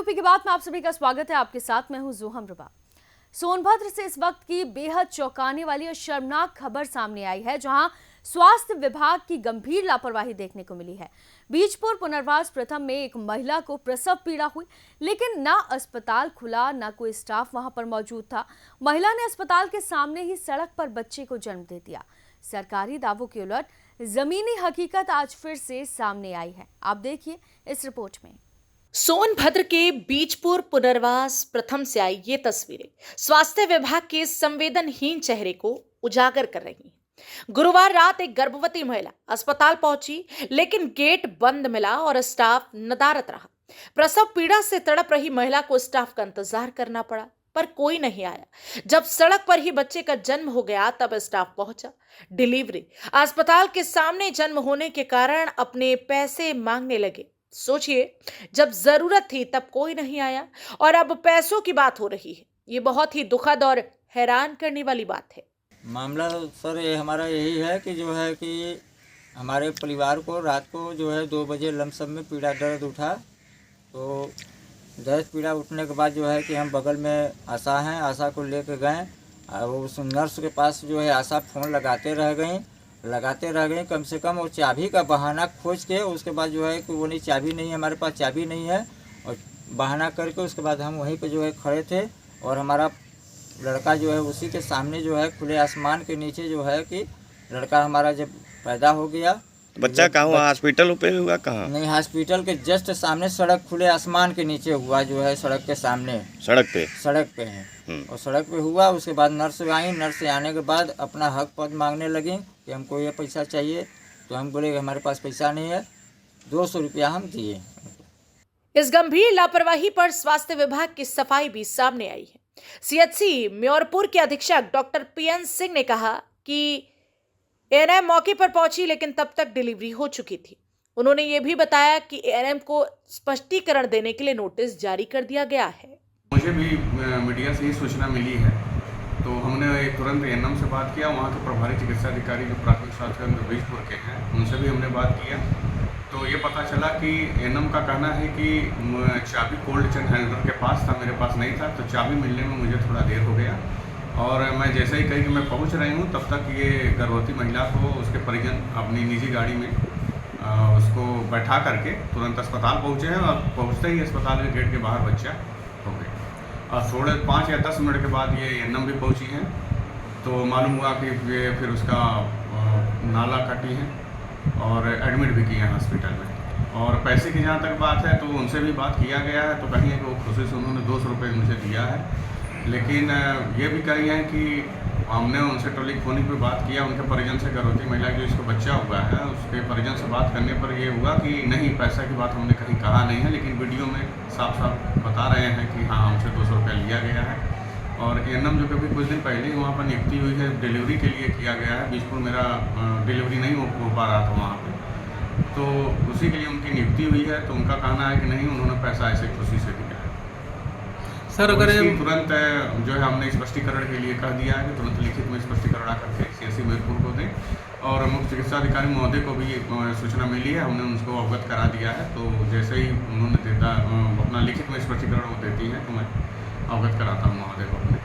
UP की बात में आप सभी का स्वागत है। आपके साथ मैं हूं जोहम रुबा। सोनभद्र से इस वक्त की बेहद चौंकाने वाली और शर्मनाक खबर सामने आई है, जहां स्वास्थ्य विभाग की गंभीर लापरवाही देखने को मिली है। बीजपुर पुनर्वास प्रथम में एक महिला को प्रसव पीड़ा हुई, लेकिन ना अस्पताल खुला, ना कोई स्टाफ वहां पर मौजूद था। महिला ने अस्पताल के सामने ही सड़क पर बच्चे को जन्म दे दिया। सरकारी दावों के उलट जमीनी हकीकत आज फिर से सामने आई है। आप देखिए इस रिपोर्ट में। सोनभद्र के बीजपुर पुनर्वास प्रथम से आई ये तस्वीरें स्वास्थ्य विभाग के संवेदनहीन चेहरे को उजागर कर रही हैं। गुरुवार रात एक गर्भवती महिला अस्पताल पहुंची, लेकिन गेट बंद मिला और स्टाफ नदारद रहा। प्रसव पीड़ा से तड़प रही महिला को स्टाफ का इंतजार करना पड़ा, पर कोई नहीं आया। जब सड़क पर ही बच्चे का जन्म हो गया, तब स्टाफ पहुंचा। डिलीवरी अस्पताल के सामने जन्म होने के कारण अपने पैसे मांगने लगे। सोचिए, जब जरूरत थी तब कोई नहीं आया और अब पैसों की बात हो रही है। ये बहुत ही दुखद और हैरान करने वाली बात है। मामला सर ये हमारा यही है कि जो है कि हमारे परिवार को रात को जो है 2 बजे लमसम में पीड़ा दर्द उठा। तो दर्द पीड़ा उठने के बाद जो है कि हम बगल में आशा हैं, आशा को लेकर गए और उस नर्स के पास जो है आशा फ़ोन लगाते रह गई कम से कम। वो चाबी का बहाना खोज के उसके बाद जो है कि वो नहीं, चाबी नहीं है, हमारे पास चाबी नहीं है, और बहाना करके उसके बाद हम वहीं पे जो है खड़े थे और हमारा लड़का जो है उसी के सामने जो है खुले आसमान के नीचे जो है कि लड़का हमारा जब पैदा हो गया। बच्चा कहाँ हुआ? हॉस्पिटल पे हुआ? कहाँ? नहीं, हॉस्पिटल के जस्ट सामने सड़क, खुले आसमान के नीचे हुआ, जो है सड़क के सामने, सड़क पे है। और सड़क पे हुआ। उसके बाद नर्स आई, नर्स आने के बाद अपना हक पद मांगने लगी कि हमको ये पैसा चाहिए। तो हम बोले कि हमारे पास पैसा नहीं है, 200 रुपया हम दिए। इस गंभीर लापरवाही पर स्वास्थ्य विभाग की सफाई भी सामने आई है। सीएचसी म्योरपुर के अधीक्षक डॉक्टर पीएन सिंह ने कहा कि एएनएम मौके पर पहुंची, लेकिन तब तक डिलीवरी हो चुकी थी। उन्होंने ये भी बताया कि एएनएम को स्पष्टीकरण देने के लिए नोटिस जारी कर दिया गया है। मुझे भी मीडिया से ही सूचना मिली है, तो हमने तुरंत एएनएम से बात किया। वहाँ के प्रभारी चिकित्सा अधिकारी जो प्राथमिक स्वास्थ्य केंद्र बीजपुर के हैं, उनसे भी हमने बात किया। तो ये पता चला कि एएनएम का कहना है कि चाबी कोल्ड चेन हैंडलर के पास था, मेरे पास नहीं था। तो चाबी मिलने में मुझे थोड़ा देर हो गया और मैं जैसे ही कही कि मैं पहुंच रही हूं, तब तक ये गर्भवती महिला को उसके परिजन अपनी निजी गाड़ी में उसको बैठा करके तुरंत अस्पताल पहुंचे हैं और पहुंचते ही अस्पताल के गेट के बाहर बच्चा हो गया। और थोड़े 5 या 10 मिनट के बाद ये एएनएम भी पहुंची हैं। तो मालूम हुआ कि ये फिर उसका नाला कटी है और एडमिट भी किए हैं हॉस्पिटल में। और पैसे की जहाँ तक बात है तो उनसे भी बात किया गया है। तो कहीं है कि वो खुशी से उन्होंने 200 रुपये मुझे दिया है, लेकिन ये भी कही है कि हमने उनसे टेलीफोनिक पे बात किया, उनके परिजन से, गर्भवती महिला जो इसको बच्चा हुआ है उसके परिजन से बात करने पर ये हुआ कि नहीं, पैसा की बात हमने कहीं कहा नहीं है, लेकिन वीडियो में साफ साफ बता रहे हैं कि हाँ, हमसे 200 रुपया लिया गया है। और एएनएम जो कभी कुछ दिन पहले ही वहाँ पर नियुक्ति हुई है, डिलीवरी के लिए किया गया है। बीजपुर मेरा डिलीवरी नहीं हो पा रहा था वहाँ पर, तो उसी के लिए उनकी नियुक्ति हुई है। तो उनका कहना है कि नहीं, उन्होंने पैसा ऐसे खुशी से दिया है। सर अगर तुरंत जो है हमने स्पष्टीकरण के लिए कह दिया है कि तुरंत लिखित में स्पष्टीकरण आकर के सीएचसी म्योरपुर को दें, और मुख्य चिकित्सा अधिकारी महोदय को भी सूचना मिली है, हमने उनको अवगत करा दिया है। तो जैसे ही उन्होंने अपना लिखित में स्पष्टीकरण वो देती है तो मैं अवगत कराता हूँ महोदय को अपने।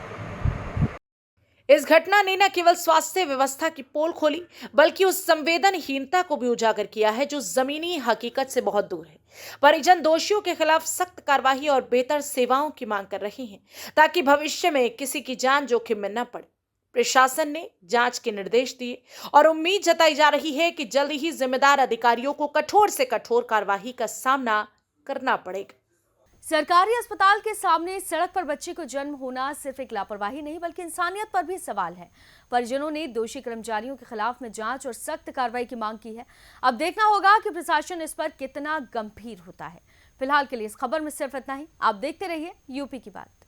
इस घटना ने न केवल स्वास्थ्य व्यवस्था की पोल खोली, बल्कि उस संवेदनहीनता को भी उजागर किया है जो जमीनी हकीकत से बहुत दूर है। परिजन दोषियों के खिलाफ सख्त कार्रवाई और बेहतर सेवाओं की मांग कर रहे हैं, ताकि भविष्य में किसी की जान जोखिम में न पड़े। प्रशासन ने जांच के निर्देश दिए और उम्मीद जताई जा रही है कि जल्द ही जिम्मेदार अधिकारियों को कठोर से कठोर कार्रवाई का सामना करना पड़ेगा। सरकारी अस्पताल के सामने सड़क पर बच्चे को जन्म होना सिर्फ एक लापरवाही नहीं, बल्कि इंसानियत पर भी सवाल है। परिजनों ने दोषी कर्मचारियों के खिलाफ में जांच और सख्त कार्रवाई की मांग की है। अब देखना होगा कि प्रशासन इस पर कितना गंभीर होता है। फिलहाल के लिए इस खबर में सिर्फ इतना ही। आप देखते रहिए यूपी की बात।